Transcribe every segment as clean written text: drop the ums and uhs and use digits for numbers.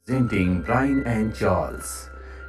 Presenting Brian and Charles.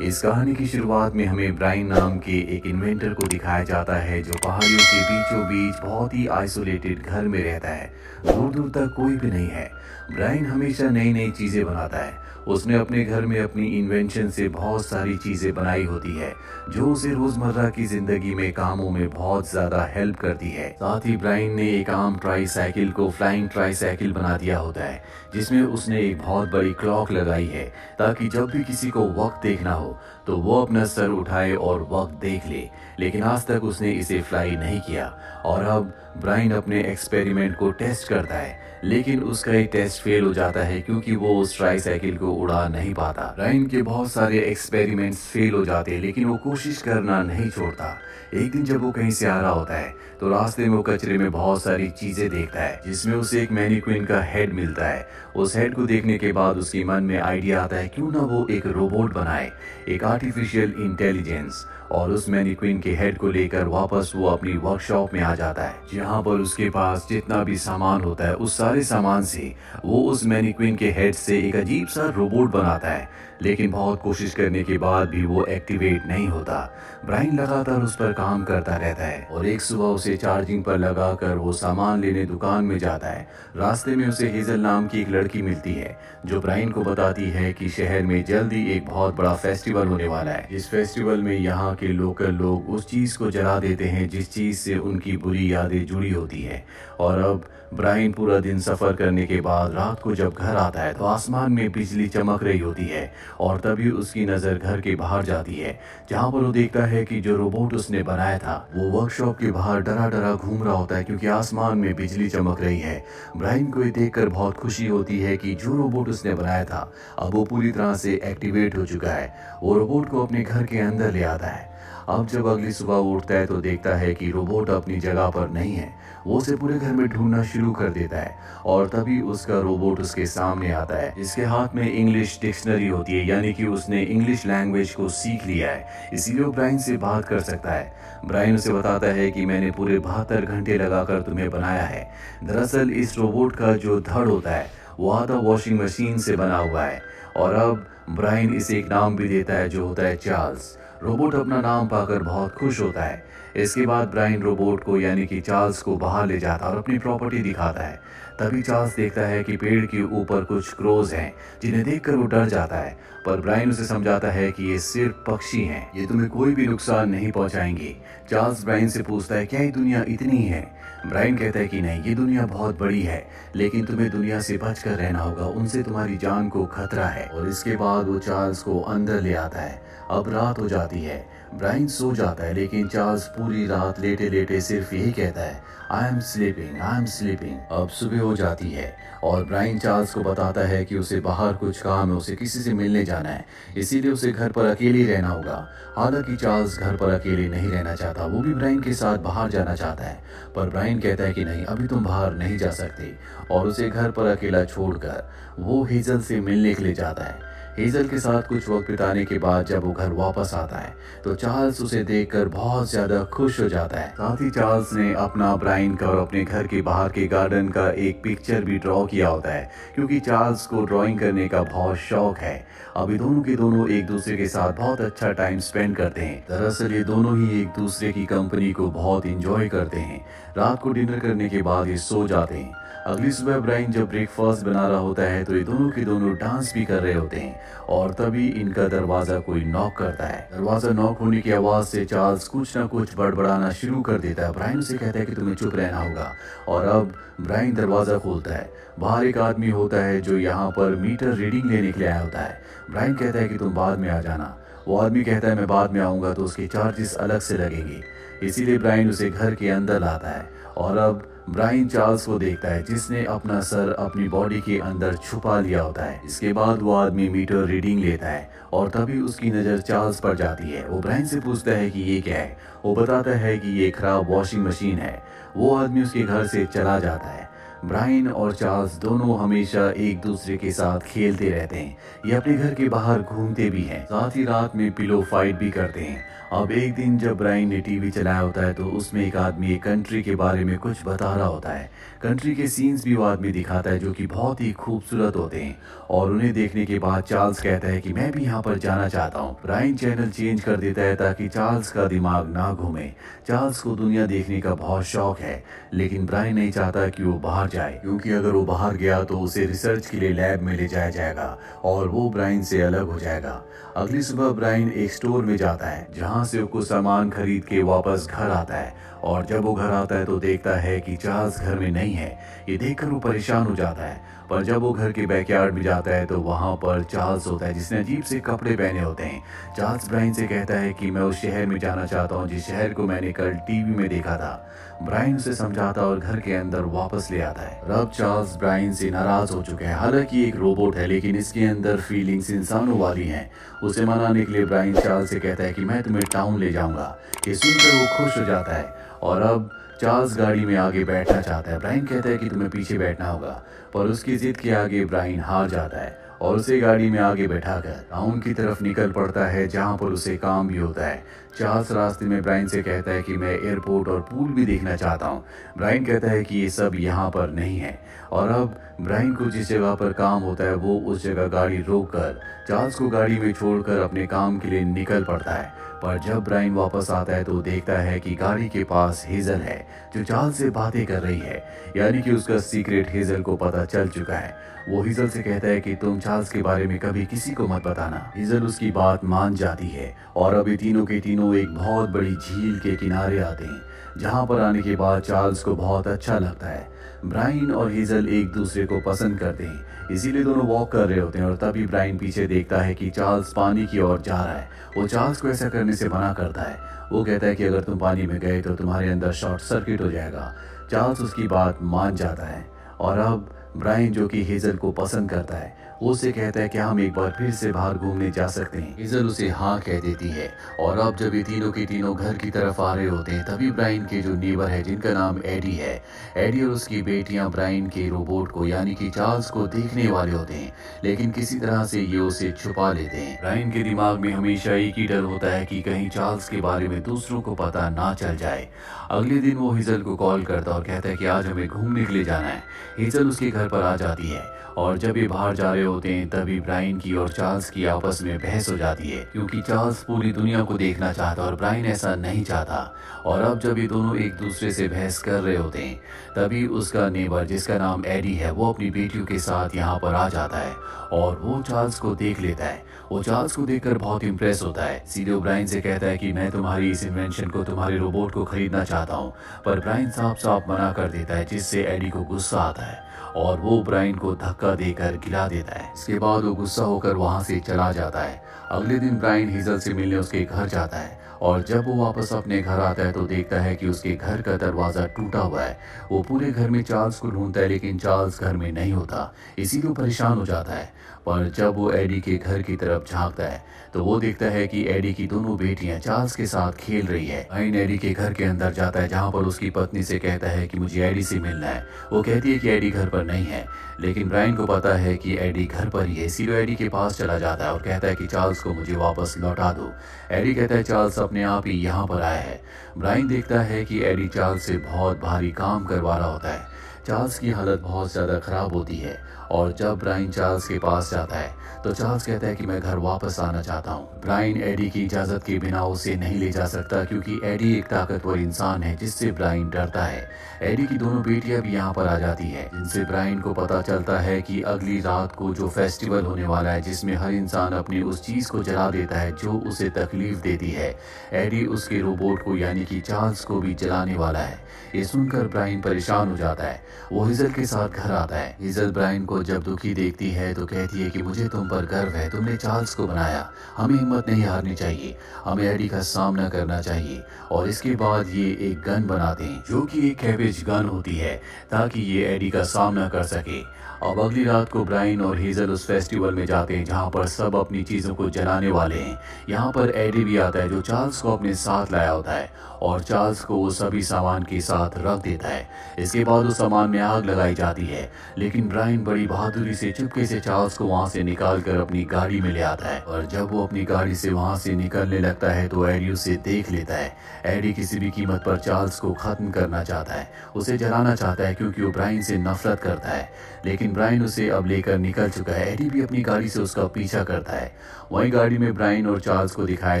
इस कहानी की शुरुआत में हमें ब्रायन नाम के एक इन्वेंटर को दिखाया जाता है जो पहाड़ियों के बीचों बीच बहुत ही आइसोलेटेड घर में रहता है। दूर दूर तक कोई भी नहीं है। ब्रायन हमेशा नई नई चीज़ें बनाता है। उसने अपने घर में अपनी इन्वेंशन से बहुत सारी चीज़ें बनाई होती है जो उसे रोज़मर्रा की ज़िंदगी में कामों में बहुत ज़्यादा हेल्प करती है। साथ ही ब्रायन ने एक आम ट्राई साइकिल को फ्लाइंग ट्राई साइकिल बना दिया होता है जिसमें उसने एक बहुत बड़ी क्लॉक लगाई है ताकि जब भी किसी को वक्त देखना हो तो वो अपना सर उठाए और वक्त देख ले। लेकिन आज तक उसने इसे फ्लाई नहीं किया और अब ब्रायन अपने एक्सपेरिमेंट को टेस्ट करता है, लेकिन उसका एक टेस्ट फेल हो जाता है क्योंकि वो उस ट्राई साइकिल को उड़ा नहीं पाता। ब्रायन के बहुत सारे एक्सपेरिमेंट्स फेल हो जाते हैं लेकिन वो कोशिश करना नहीं छोड़ता। एक दिन जब वो कहीं से आ रहा होता है तो रास्ते में वो कचरे में बहुत सारी चीजें देखता है जिसमें उसे एक मैनीक्विन का हेड मिलता है। उस हेड को देखने के बाद उसके मन में आइडिया आता है क्यों ना वो एक रोबोट बनाए, एक आर्टिफिशियल इंटेलिजेंस। और उस मैनीक्विन के हेड को लेकर वापस वो अपनी वर्कशॉप में आ जाता है जहाँ पर उसके पास जितना भी सामान होता है उस सारे सामान से वो उस मैनीक्विन के हेड से एक अजीब सा रोबोट बनाता है। लेकिन बहुत कोशिश करने के बाद भी वो एक्टिवेट नहीं होता। ब्रायन लगातार उस पर काम करता रहता है और एक सुबह उसे चार्जिंग पर लगाकर वो सामान लेने दुकान में जाता है। रास्ते में उसे हेजल नाम की एक लड़की मिलती है जो ब्रायन को बताती है कि शहर में जल्दी एक बहुत बड़ा फेस्टिवल होने वाला है। इस फेस्टिवल में यहाँ के लोकल लोग उस चीज को जला देते हैं जिस चीज से उनकी बुरी यादें जुड़ी होती है। और अब ब्रायन पूरा दिन सफर करने के बाद रात को जब घर आता है तो आसमान में बिजली चमक रही होती है और तभी उसकी नजर घर के बाहर जाती है जहाँ पर वो देखता है कि जो रोबोट उसने बनाया था वो वर्कशॉप के बाहर डरा डरा घूम रहा होता है क्योंकि आसमान में बिजली चमक रही है। ब्रायन को ये देखकर बहुत खुशी होती है कि जो रोबोट उसने बनाया था अब वो पूरी तरह से एक्टिवेट हो चुका है। वो रोबोट को अपने घर के अंदर ले आता है। अब जब अगली सुबह वो उठता है तो देखता है कि रोबोट अपनी जगह पर नहीं है। वो उसे पूरे घर में ढूंढना शुरू कर देता है और तभी उसका रोबोट उसके सामने आता है। इसके हाथ में इंग्लिश डिक्शनरी होती है, यानी कि उसने इंग्लिश लैंग्वेज को सीख लिया है, इसीलिए वो ब्रायन से बात कर सकता है। ब्रायन उसे बताता है कि मैंने पूरे 72 घंटे लगाकर तुम्हें बनाया है। दरअसल इस रोबोट का जो धड़ होता है वो आधा वॉशिंग मशीन से बना हुआ है। और अब ब्रायन इसे एक नाम भी देता है जो होता है चार्ल्स। रोबोट अपना नाम पाकर बहुत खुश होता है। इसके बाद ब्रायन रोबोट को यानी कि चार्ल्स को बाहर ले जाता है और अपनी प्रॉपर्टी दिखाता है। तभी चार्ल्स देखता है कि पेड़ के ऊपर कुछ क्रोज हैं जिन्हें देखकर वो डर जाता है, पर ब्रायन उसे समझाता है कि ये सिर्फ पक्षी हैं, ये तुम्हें कोई भी नुकसान नहीं पहुंचाएंगे। चार्ल्स ब्रायन से पूछता है क्या ये दुनिया इतनी है। ब्रायन कहता है कि नहीं, ये दुनिया बहुत बड़ी है लेकिन तुम्हें दुनिया से बचकर रहना होगा, उनसे तुम्हारी जान को खतरा है। और इसके बाद वो चार्ल्स को अंदर ले आता है। अब रात हो जाती है। ब्रायन सो जाता है लेकिन चार्ल्स पूरी रात लेटे लेटे सिर्फ यही कहता है I am sleeping, I am sleeping. अब सुबह हो जाती है और ब्रायन चार्ल्स को बताता है कि उसे बाहर कुछ काम है, उसे किसी से मिलने जाना है, इसीलिए उसे घर पर अकेले ही रहना होगा। हालांकि चार्ल्स घर पर अकेले नहीं रहना चाहता, वो भी ब्रायन के साथ बाहर जाना चाहता है, पर ब्रायन कहता है कि नहीं, अभी तुम बाहर नहीं जा सकते और उसे घर पर अकेला छोड़कर वो हेजल से मिलने के लिए जाता है। हेजल के साथ कुछ वक्त बिताने के बाद जब वो घर वापस आता है तो चार्ल्स उसे देखकर बहुत ज्यादा खुश हो जाता है। साथ ही चार्ल्स ने अपना, ब्रायन का और अपने घर के बाहर के गार्डन का एक पिक्चर भी ड्रॉ किया होता है क्योंकि चार्ल्स को ड्राइंग करने का बहुत शौक है। अभी दोनों के दोनों एक दूसरे के साथ बहुत अच्छा टाइम स्पेंड करते हैं। दरअसल ये दोनों ही एक दूसरे की कंपनी को बहुत इंजॉय करते हैं। रात को डिनर करने के बाद ये सो जाते हैं। अगली सुबह ब्रायन जब ब्रेकफास्ट बना रहा होता है तो ये दोनों के दोनों डांस भी कर रहे होते हैं और तभी इनका दरवाजा कोई नॉक करता है। दरवाजा नॉक होने की आवाज से चार्ल्स कुछ ना कुछ बड़बड़ाना शुरू कर देता है। ब्रायन से कहता है कि तुम्हें चुप रहना होगा और अब ब्रायन दरवाजा खोलता है। बाहर एक आदमी होता है जो यहाँ पर मीटर रीडिंग लेने के लिए आया होता है। ब्रायन कहता है कि तुम बाद में आ जाना। वो आदमी कहता है मैं बाद में आऊंगा तो उसके चार्जेस अलग से लगेंगे, इसीलिए ब्रायन उसे घर के अंदर लाता है। और अब ब्रायन चार्ल्स को देखता है जिसने अपना सर अपनी बॉडी के अंदर छुपा लिया होता है। इसके बाद वो आदमी मीटर रीडिंग लेता है और तभी उसकी नज़र चार्ल्स पर जाती है। वो ब्रायन से पूछता है कि ये क्या है। वो बताता है कि ये खराब वॉशिंग मशीन है। वो आदमी उसके घर से चला जाता है। ब्रायन और चार्ल्स दोनों हमेशा एक दूसरे के साथ खेलते रहते हैं। ये अपने घर के बाहर घूमते भी हैं, साथ ही रात में पिलो फाइट भी करते हैं। अब एक दिन जब ब्रायन ने टीवी चलाया होता है तो उसमें एक आदमी एक कंट्री के बारे में कुछ बता रहा होता है। कंट्री के सीन्स भी वो आदमी दिखाता है जो कि बहुत ही खूबसूरत होते हैं, और उन्हें देखने के बाद चार्ल्स कहता है कि मैं भी यहाँ पर जाना चाहता हूँ। ब्रायन चैनल चेंज कर देता है ताकि चार्ल्स का दिमाग ना घूमे। चार्ल्स को दुनिया देखने का बहुत शौक है, लेकिन ब्रायन नहीं चाहता कि वो बाहर जाए, क्योंकि अगर वो बाहर गया तो उसे रिसर्च के लिए लैब में ले जाया जाएगा और वो ब्रायन से अलग हो जाएगा। अगली सुबह ब्रायन एक स्टोर में जाता है जहाँ से वो कुछ सामान खरीद के वापस घर आता है, और जब वो घर आता है तो देखता है कि चार्ल्स घर में नहीं है। ये देखकर वो परेशान हो जाता है, पर जब वो घर के बैकयार्ड में जाता है तो वहाँ पर चार्ल्स होता है जिसने अजीब से कपड़े पहने होते हैं। चार्ल्स ब्रायन से कहता है कि मैं उस शहर में जाना चाहता हूँ जिस शहर को मैंने कल टीवी में देखा था। ब्रायन उसे समझाता और घर के अंदर वापस ले आता है। अब चार्ल्स ब्रायन से नाराज हो चुका है। हालांकि एक रोबोट है, लेकिन इसके अंदर फीलिंग्स इंसानों वाली हैं। उसे मनाने के लिए ब्रायन चार्ल्स से कहता है कि मैं तुम्हें टाउन ले जाऊंगा। ये सुनकर वो खुश हो जाता है, और अब चार्ल्स गाड़ी में आगे बैठना चाहता है। ब्रायन कहता है कि तुम्हें पीछे बैठना होगा, पर उसकी जिद के आगे ब्रायन हार जाता है और उसे गाड़ी में आगे बैठाकर टाउन की तरफ निकल पड़ता है जहाँ पर उसे काम भी होता है। चार्ल्स रास्ते में ब्रायन से कहता है कि मैं एयरपोर्ट और पूल भी देखना चाहता हूँ। ब्रायन कहता है कि ये सब यहाँ पर नहीं है, और अब ब्रायन को जिस जगह पर काम होता है वो उस जगह गाड़ी रोककर चार्ल्स को गाड़ी में छोड़कर अपने काम के लिए निकल पड़ता है। पर जब ब्रायन वापस आता है तो देखता है कि गाड़ी के पास हेजल है जो चार्ल्स से बातें कर रही है, यानी कि उसका सीक्रेट हेजल को पता चल चुका है। वो हेजल से कहता है कि तुम चार्ल्स के बारे में कभी किसी को मत बताना। हेजल उसकी बात मान जाती है, और अभी तीनों के तीनों एक बहुत बड़ी झील के किनारे आते हैं, जहाँ पर आने के बाद चार्ल्स को बहुत अच्छा लगता है। ब्रायन और हेजल एक दूसरे को पसंद करते हैं, इसीलिए दोनों वॉक कर रहे होते हैं, और तभी ब्रायन पीछे देखता है कि चार्ल्स पानी की ओर जा रहा है। वो चार्ल्स को ऐसा करने से मना करता है। वो कहता है कि अगर तुम पानी में गए तो तुम्हारे अंदर शॉर्ट सर्किट हो जाएगा। चार्ल्स उसकी बात मान जाता है, और अब ब्रायन जो कि हेजल को पसंद करता है वो उसे कहता है कि हम एक बार फिर से बाहर घूमने जा सकते हैं। हेजल उसे हाँ कह देती है, और अब जब ये तीनों के तीनों घर की तरफ आ रहे होते हैं तभी ब्रायन के जो नेबर है जिनका नाम एडी है, एडी और उसकी बेटियां ब्रायन के रोबोट को यानी कि चार्ल्स को देखने वाले होते हैं, लेकिन किसी तरह से ये उसे छुपा लेते हैं। ब्रायन के दिमाग में हमेशा एक ही डर होता है कि कहीं चार्ल्स के बारे में दूसरों को पता ना चल जाए। अगले दिन वो हेजल को कॉल करता और कहता है कि आज हमें घूमने के लिए जाना है। हेजल उसके घर पर आ जाती है, और जब ये बाहर जा रहे होते हैं तभी ब्रायन की और चार्ल्स की आपस में बहस हो जाती है, क्योंकि चार्ल्स पूरी दुनिया को देखना चाहता और ब्रायन ऐसा नहीं चाहता। और अब जब ये दोनों एक दूसरे से बहस कर रहे होते हैं तभी उसका नेबर जिसका नाम एडी है वो अपनी बेटियों के साथ यहाँ पर आ जाता है, और वो चार्ल्स को देख लेता है। वो चार्ल्स को देखकर बहुत इम्प्रेस होता है। सीधे ब्रायन से कहता है कि मैं तुम्हारी इस इन्वेंशन को, तुम्हारे रोबोट को खरीदना चाहता हूँ, पर ब्रायन साफ साफ मना कर देता है, जिससे एडी को गुस्सा आता है और वो ब्रायन को धक्का देकर गिरा देता है। इसके बाद वो गुस्सा होकर वहां से चला जाता है। अगले दिन ब्रायन हेजल से मिलने उसके घर जाता है, और जब वो वापस अपने घर आता है तो देखता है कि उसके घर का दरवाजा टूटा हुआ है। वो पूरे घर में चार्ल्स को ढूंढता है, लेकिन चार्ल्स घर में नहीं होता, इसीलिए वो परेशान हो जाता है। पर जब वो एडी के घर की तरफ झांकता है तो वो देखता है कि एडी की दोनों बेटियां चार्ल्स के साथ खेल रही है। ब्रायन एडी के घर के अंदर जाता है, जहां पर उसकी पत्नी से कहता है कि मुझे एडी से मिलना है। वो कहती है कि एडी घर पर नहीं है, लेकिन ब्रायन को पता है कि एडी घर पर ही है, इसीलिए एडी के पास चला जाता है और कहता है कि चार्ल्स को मुझे वापस लौटा दो। एडी कहता है चार्ल्स अपने आप ही यहाँ पर आया है। ब्रायन देखता है कि एडी चार्ल्स से बहुत भारी काम करवा रहा होता है। चार्ल्स की हालत बहुत ज़्यादा ख़राब होती है, और जब ब्रायन चार्ल्स के पास जाता है तो चार्ल्स कहता है कि मैं घर वापस आना चाहता हूँ। ब्रायन एडी की इजाज़त के बिना उसे नहीं ले जा सकता, क्योंकि एडी एक ताकतवर इंसान है जिससे ब्रायन डरता है। एडी की दोनों बेटियां भी यहाँ पर आ जाती है, जिनसे ब्रायन को पता चलता है कि अगली रात को जो फेस्टिवल होने वाला है जिसमें हर इंसान अपनी उस चीज़ को जला देता है जो उसे तकलीफ देती है, एडी उसके रोबोट को यानी कि चार्ल्स को भी जलाने वाला है। ये सुनकर ब्रायन परेशान हो जाता है। वो हेजल के साथ घर आता है। हेजल ब्रायन को को जब दुखी देखती है तो कहती है कि मुझे तुम पर गर्व है, तुमने चार्ल्स को बनाया, हमें हिम्मत नहीं हारनी चाहिए, हमें एडी का सामना करना चाहिए। और इसके बाद ये एक गन बनाते हैं जो कि एक कैबेज गन होती है ताकि ये एडी का सामना कर सके। अब अगली रात को ब्रायन और हेजल उस फेस्टिवल में जाते हैं जहाँ पर सब अपनी चीज़ों को जलाने वाले हैं। यहाँ पर एडी भी आता है जो चार्ल्स को अपने साथ लाया होता है और चार्ल्स को वो सभी सामान के साथ रख देता है। इसके बाद उस सामान में आग लगाई जाती है, लेकिन ब्रायन बड़ी बहादुरी से चुपके से चार्ल्स को वहाँ से निकाल कर अपनी गाड़ी में ले आता है। और जब वो अपनी गाड़ी से वहाँ से निकलने लगता है तो एडी उसे देख लेता है। एडी किसी भी कीमत पर चार्ल्स को खत्म करना चाहता है, उसे जलाना चाहता है क्योंकि वो ब्रायन से नफरत करता है। लेकिन ब्रायन उसे अब लेकर निकल चुका है। एडी भी अपनी गाड़ी से उसका पीछा करता है। वहीं गाड़ी में ब्रायन और चार्ल्स को दिखाया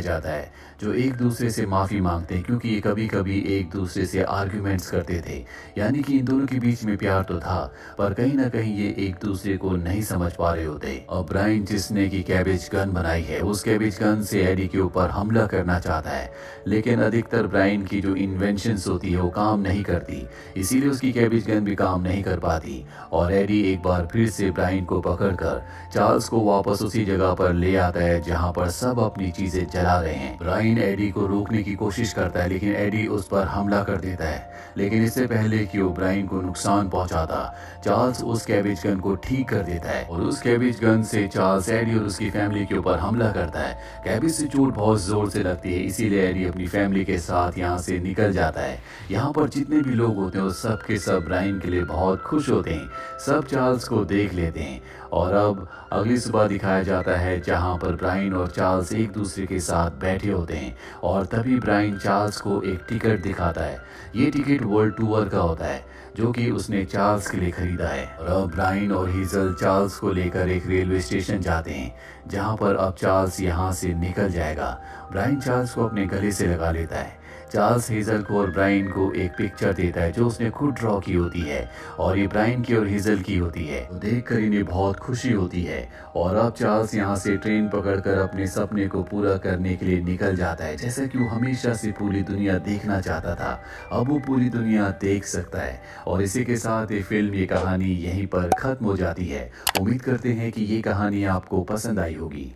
जाता है जो एक दूसरे से माफ़ी मांगते हैं क्योंकि ये कभी कभी एक दूसरे से आर्ग्यूमेंट्स करते थे। यानी कि इन दोनों के बीच में प्यार तो था पर कहीं ना कहीं ये एक दूसरे को नहीं समझ पा रहे होते। और ब्रायन जिसने की कैबेज गन बनाई है उस कैबेज गन से एडी के ऊपर हमला करना चाहता है, लेकिन अधिकतर ब्रायन की जो इन्वेंशंस होती है वो काम नहीं करती, इसीलिए उसकी कैबेज गन भी काम नहीं कर पाती। और एडी एक बार फिर से ब्रायन को पकड़कर चार्ल्स को वापस उसी जगह पर ले आता है जहां पर सब अपनी चीजें जला रहे हैं। ब्रायन एडी को रोकने की कोशिश करता है लेकिन एडी उस पर हमला कर देता है। लेकिन इससे पहले कि वो ब्रायन को नुकसान पहुंचाता, चार्ल्स उस कैबेज गन को ठीक कर देता है और उस कैबेज गन से चार्ल्स एडी और उसकी फैमिली के ऊपर हमला करता है। कैबेज से चोट बहुत जोर से लगती है, इसीलिए एडी अपनी फैमिली के साथ यहाँ से निकल जाता है। यहाँ पर जितने भी लोग होते हैं वो सब के सब ब्रायन के लिए बहुत खुश होते हैं, सब चार्ल्स को देख लेते हैं। और अब अगली सुबह दिखाया जाता है जहाँ पर ब्रायन और चार्ल्स एक दूसरे के साथ बैठे होते हैं और तभी ब्रायन चार्ल्स को एक टिकट दिखाता है। ये टिकट वर्ल्ड टूर का होता है जो कि उसने चार्ल्स के लिए खरीदा है। और अब ब्रायन और हेजल चार्ल्स को लेकर एक रेलवे स्टेशन जाते हैं जहाँ पर अब चार्ल्स यहाँ से निकल जाएगा। ब्रायन चार्ल्स को अपने गले से लगा लेता है। चार्ल्स हेजल को और ब्रायन को एक पिक्चर देता है जो उसने खुद ड्रॉ की होती है और ये ब्रायन की और हेजल की होती है। तो देखकर इन्हें बहुत खुशी होती है और अब चार्ल्स यहाँ से ट्रेन पकड़कर अपने सपने को पूरा करने के लिए निकल जाता है। जैसा कि वो हमेशा से पूरी दुनिया देखना चाहता था, अब वो पूरी दुनिया देख सकता है। और इसी के साथ ये फिल्म, ये कहानी यहीं पर खत्म हो जाती है। उम्मीद करते हैं कि ये कहानी आपको पसंद आई होगी।